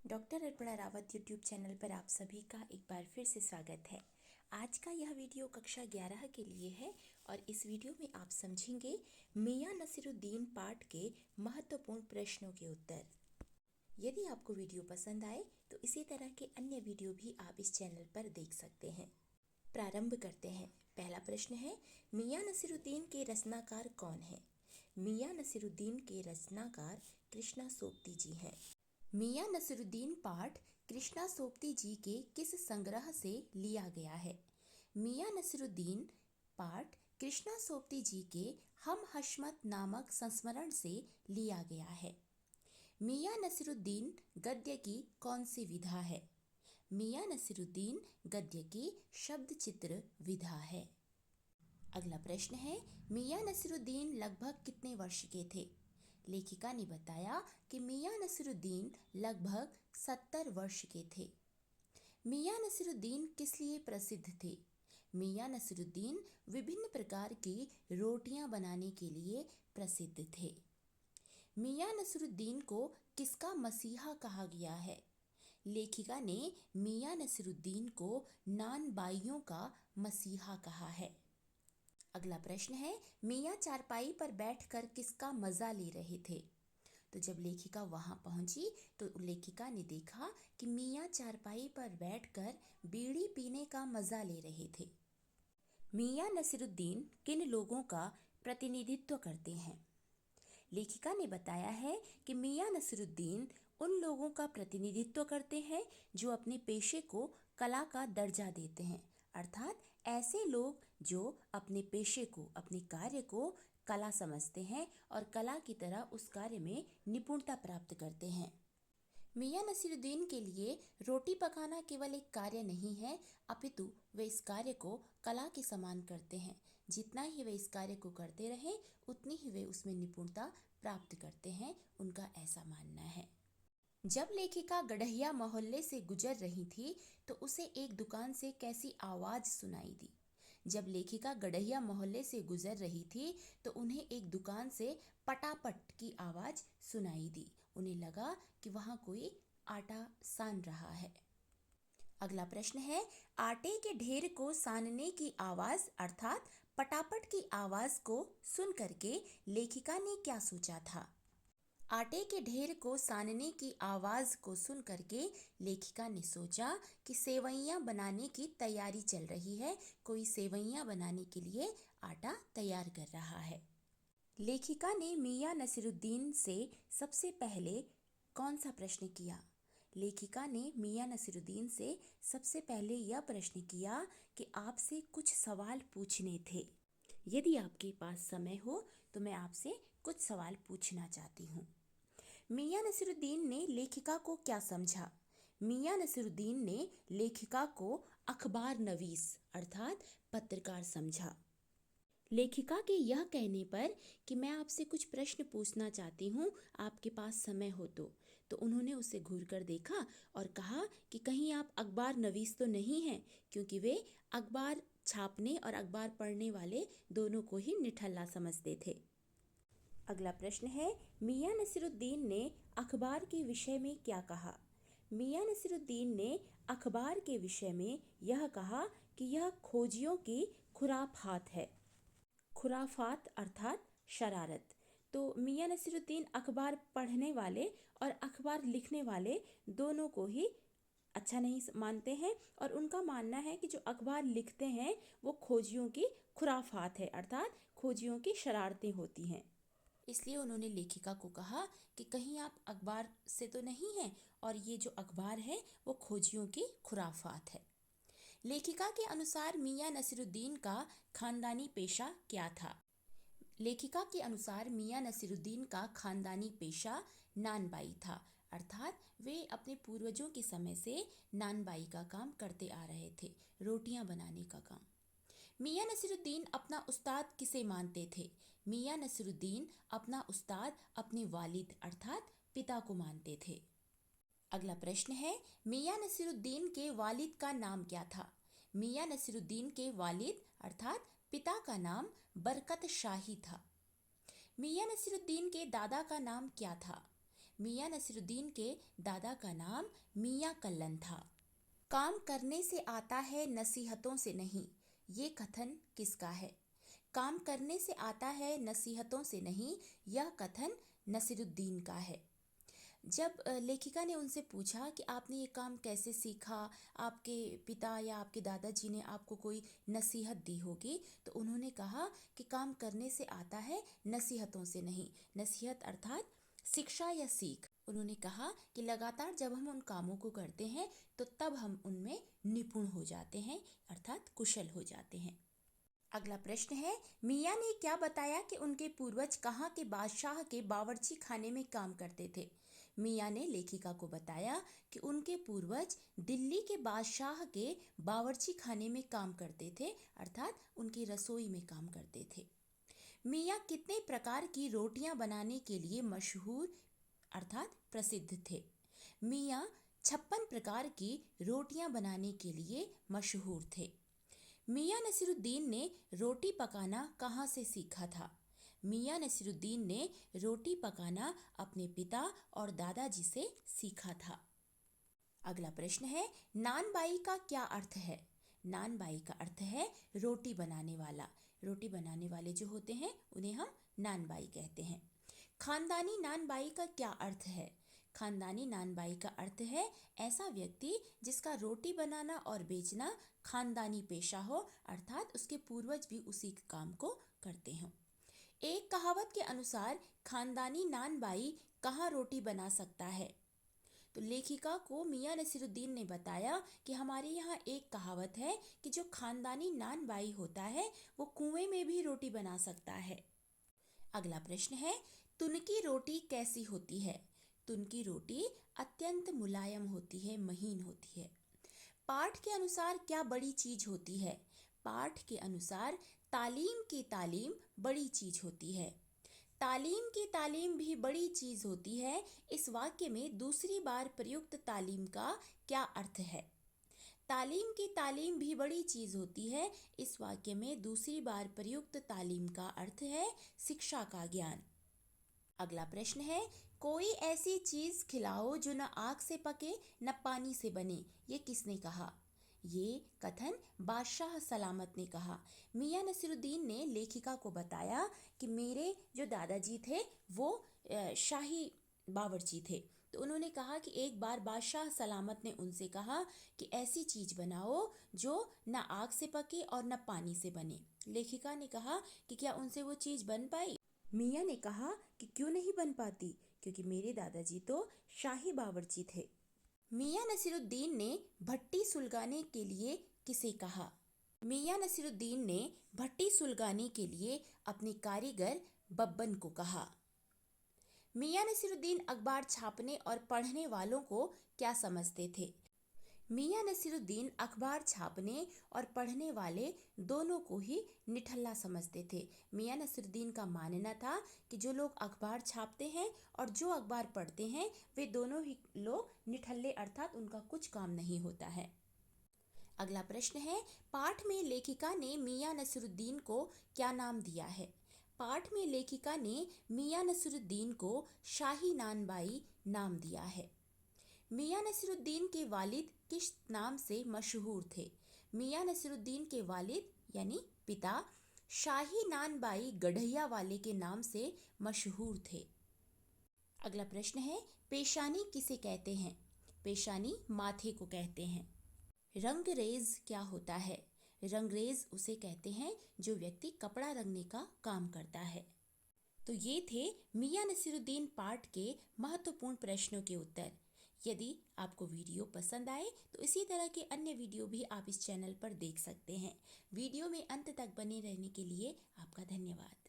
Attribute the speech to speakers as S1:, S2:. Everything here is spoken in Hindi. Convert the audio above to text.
S1: Doctor Arpana Rawat YouTube channel पर आप सभी का एक बार फिर से स्वागत है। आज का यह वीडियो कक्षा 11 के लिए है और इस वीडियो में आप समझेंगे मियां नसीरुद्दीन पाठ के महत्वपूर्ण प्रश्नों के उत्तर। यदि आपको वीडियो पसंद आए तो इसी तरह के अन्य वीडियो भी आप इस चैनल पर देख सकते हैं। प्रारंभ करते हैं। पहला प्रश्न है, मियां नसीरुद्दीन के रचनाकार कौन है? मियां नसीरुद्दीन के रचनाकार कृष्णा सोपती जी हैं। मियां नसीरुद्दीन पाठ कृष्णा सोपती जी के किस संग्रह से लिया गया है? मियां नसीरुद्दीन पाठ कृष्णा सोपती जी के हम हशमत नामक संस्मरण से लिया गया है। मियां नसीरुद्दीन गद्य की कौन सी विधा है? मियां नसीरुद्दीन गद्य की शब्द चित्र विधा है। अगला प्रश्न है, मियां नसीरुद्दीन लगभग कितने वर्ष के थे? लेखिका ने बताया कि मियां नसीरुद्दीन लगभग 70 वर्ष के थे। मियां नसीरुद्दीन किस लिए प्रसिद्ध थे? मियां नसीरुद्दीन विभिन्न प्रकार की रोटियां बनाने के लिए प्रसिद्ध थे। मियां नसीरुद्दीन को किसका मसीहा कहा गया है? लेखिका ने मियां नसीरुद्दीन को नानबाइयों का मसीहा कहा है। अगला प्रश्न है, मियां चारपाई पर बैठकर किसका मजा ले रहे थे? तो जब लेखिका वहां पहुंची तो लेखिका ने देखा कि मियां चारपाई पर बैठकर बीड़ी पीने का मजा ले रहे थे। मियां नसीरुद्दीन किन लोगों का प्रतिनिधित्व करते हैं? लेखिका ने बताया है कि मियां नसीरुद्दीन उन लोगों का प्रतिनिधित्व करते हैं जो अपने पेशे को कला का दर्जा देते हैं, अर्थात ऐसे लोग जो अपने पेशे को, अपने कार्य को कला समझते हैं और कला की तरह उस कार्य में निपुणता प्राप्त करते हैं। मियां नसीरुद्दीन के लिए रोटी पकाना केवल एक कार्य नहीं है, अपितु वे इस कार्य को कला के समान करते हैं। जितना ही वे इस कार्य को करते रहें उतनी ही वे उसमें निपुणता प्राप्त करते हैं, उनका ऐसा मानना है। जब लेखिका गड़हिया मोहल्ले से गुजर रही थी तो उसे एक दुकान से कैसी आवाज सुनाई दी? जब लेखिका गड़हिया मोहल्ले से गुजर रही थी तो उन्हें एक दुकान से पटापट की आवाज सुनाई दी। उन्हें लगा कि वहां कोई आटा सान रहा है। अगला प्रश्न है, आटे के ढेर को सानने की आवाज अर्थात पटापट की आवाज को सुन करके लेखिका ने क्या सोचा था? आटे के ढेर को सानने की आवाज को सुन करके लेखिका ने सोचा कि सेवइयां बनाने की तैयारी चल रही है, कोई सेवइयां बनाने के लिए आटा तैयार कर रहा है। लेखिका ने मियां नसीरुद्दीन से सबसे पहले कौन सा प्रश्न किया? लेखिका ने मियां नसीरुद्दीन से सबसे पहले यह प्रश्न किया कि आपसे कुछ सवाल पूछने थे। यदि आपके पास समय हो तो मैं आपसे कुछ सवाल पूछना चाहती हूँ। मियां नसीरुद्दीन ने लेखिका को क्या समझा? मियां नसीरुद्दीन ने लेखिका को अखबार नवीस अर्थात पत्रकार समझा। लेखिका के यह कहने पर कि मैं आपसे कुछ प्रश्न पूछना चाहती हूँ, आपके पास समय हो तो उन्होंने उसे घूर कर देखा और कहा कि कहीं आप अखबार नवीस तो नहीं हैं, क्योंकि वे अखबार छापने और अखबार पढ़ने वाले दोनों को ही निठल्ला समझते थे। अगला प्रश्न है, मियां नसीरुद्दीन ने अखबार के विषय में क्या कहा? मियां नसीरुद्दीन ने अखबार के विषय में यह कहा कि यह खोजियों की खुराफात है। खुराफात अर्थात शरारत। तो मियां नसीरुद्दीन अखबार पढ़ने वाले और अखबार लिखने वाले दोनों को ही अच्छा नहीं मानते हैं और उनका मानना है कि जो अखबार लिखते हैं वो खोजियों की खुराफात है, अर्थात खोजियों की शरारतें होती हैं। इसलिए उन्होंने लेखिका को कहा कि कहीं आप अखबार से तो नहीं हैं और ये जो अखबार है वो खोजियों की खुराफात है। लेखिका के अनुसार मियां नसीरुद्दीन का खानदानी पेशा क्या था? लेखिका के अनुसार मियां नसीरुद्दीन का खानदानी पेशा नानबाई था, अर्थात वे अपने पूर्वजों के समय से नानबाई का काम करते आ रहे थे, रोटियां बनाने का काम। मियां नसीरुद्दीन अपना उस्ताद किसे मानते थे? मियां नसीरुद्दीन अपना उस्ताद अपने वालिद अर्थात पिता को मानते थे। अगला प्रश्न है, मियां नसीरुद्दीन के वालिद का नाम क्या था? मियां नसीरुद्दीन के वालिद अर्थात पिता का नाम बरकत शाही था। मियां नसीरुद्दीन के दादा का नाम क्या था? मियां नसीरुद्दीन के दादा का नाम मियां कल्लन था। काम करने से आता है, नसीहतों से नहीं, ये कथन किसका है? काम करने से आता है, नसीहतों से नहीं, यह कथन नसीरुद्दीन का है। जब लेखिका ने उनसे पूछा कि आपने ये काम कैसे सीखा, आपके पिता या आपके दादाजी ने आपको कोई नसीहत दी होगी, तो उन्होंने कहा कि काम करने से आता है, नसीहतों से नहीं। नसीहत अर्थात शिक्षा या सीख। उन्होंने कहा कि लगातार जब हम उन कामों को करते हैं तो तब हम उनमें निपुण हो जाते हैं, अर्थात कुशल हो जाते हैं। अगला प्रश्न है, मियां ने क्या बताया कि उनके पूर्वज कहाँ के बादशाह के बावर्ची खाने में काम करते थे? मियां ने लेखिका को बताया कि उनके पूर्वज दिल्ली के बादशाह के बावर्ची खाने में काम करते थे, अर्थात उनकी रसोई में काम करते थे। मियां कितने प्रकार की रोटियां बनाने के लिए मशहूर अर्थात प्रसिद्ध थे? मियां 56 प्रकार की रोटियां बनाने के लिए मशहूर थे। मियां नसीरुद्दीन ने रोटी पकाना कहाँ से सीखा था? मियां नसीरुद्दीन ने रोटी पकाना अपने पिता और दादाजी से सीखा था। अगला प्रश्न है, नानबाई का क्या अर्थ है? नानबाई का अर्थ है रोटी बनाने वाला। रोटी बनाने वाले जो होते हैं उन्हें हम नानबाई कहते हैं। खानदानी नानबाई का क्या अर्थ है? खानदानी नानबाई का अर्थ है ऐसा व्यक्ति जिसका रोटी बनाना और बेचना खानदानी पेशा हो, अर्थात उसके पूर्वज भी उसी काम को करते हों। एक कहावत के अनुसार खानदानी नानबाई कहाँ रोटी बना सकता है? तो लेखिका को मियां नसीरुद्दीन ने बताया कि हमारे यहाँ एक कहावत है कि जो खानदानी नानबाई होता है वो कुएं में भी रोटी बना सकता है। अगला प्रश्न है, तुनकी रोटी कैसी होती है? तुनकी रोटी अत्यंत मुलायम होती है, महीन होती है। पाठ के अनुसार क्या बड़ी चीज होती है? पाठ के अनुसार तालीम की तालीम बड़ी चीज होती है। तालीम की तालीम भी बड़ी चीज होती है, इस वाक्य में दूसरी बार प्रयुक्त तालीम का क्या अर्थ है? तालीम की तालीम भी बड़ी चीज होती है, इस वाक्य में दूसरी बार प्रयुक्त तालीम का अर्थ है शिक्षा का ज्ञान। अगला प्रश्न है, कोई ऐसी चीज खिलाओ जो न आग से पके न पानी से बने, ये किसने कहा? ये कथन बादशाह सलामत ने कहा। मियां नसीरुद्दीन ने लेखिका को बताया कि मेरे जो दादाजी थे वो शाही बावर्ची थे, तो उन्होंने कहा कि एक बार बादशाह सलामत ने उनसे कहा कि ऐसी चीज बनाओ जो न आग से पके और न पानी से बने। लेखिका ने कहा कि क्या उनसे वो चीज बन पाई? मियां ने कहा कि क्यों नहीं बन पाती, क्योंकि मेरे दादाजी तो शाही बावर्ची थे। मियां नसीरुद्दीन ने भट्टी सुलगाने के लिए किसे कहा? मियां नसीरुद्दीन ने भट्टी सुलगाने के लिए अपने कारीगर बब्बन को कहा। मियां नसीरुद्दीन अखबार छापने और पढ़ने वालों को क्या समझते थे? मियां नसीरुद्दीन अखबार छापने और पढ़ने वाले दोनों को ही निठल्ला समझते थे। मियां नसीरुद्दीन का मानना था कि जो लोग अखबार छापते हैं और जो अखबार पढ़ते हैं वे दोनों ही लोग निठल्ले, अर्थात उनका कुछ काम नहीं होता है। अगला प्रश्न है, पाठ में लेखिका ने मियां नसीरुद्दीन को क्या नाम दिया है? पाठ में लेखिका ने मियां नसीरुद्दीन को शाही नानबाई नाम दिया है। मियां नसीरुद्दीन के वालिद किस नाम से मशहूर थे? मियां नसीरुद्दीन के वालिद यानी पिता शाही नानबाई गढ़ैया वाले के नाम से मशहूर थे। अगला प्रश्न है, पेशानी किसे कहते हैं? पेशानी माथे को कहते हैं। रंगरेज क्या होता है? रंगरेज उसे कहते हैं जो व्यक्ति कपड़ा रंगने का काम करता है। तो ये थे मियां नसीरुद्दीन पाठ के महत्वपूर्ण प्रश्नों के उत्तर। यदि आपको वीडियो पसंद आए तो इसी तरह के अन्य वीडियो भी आप इस चैनल पर देख सकते हैं। वीडियो में अंत तक बने रहने के लिए आपका धन्यवाद।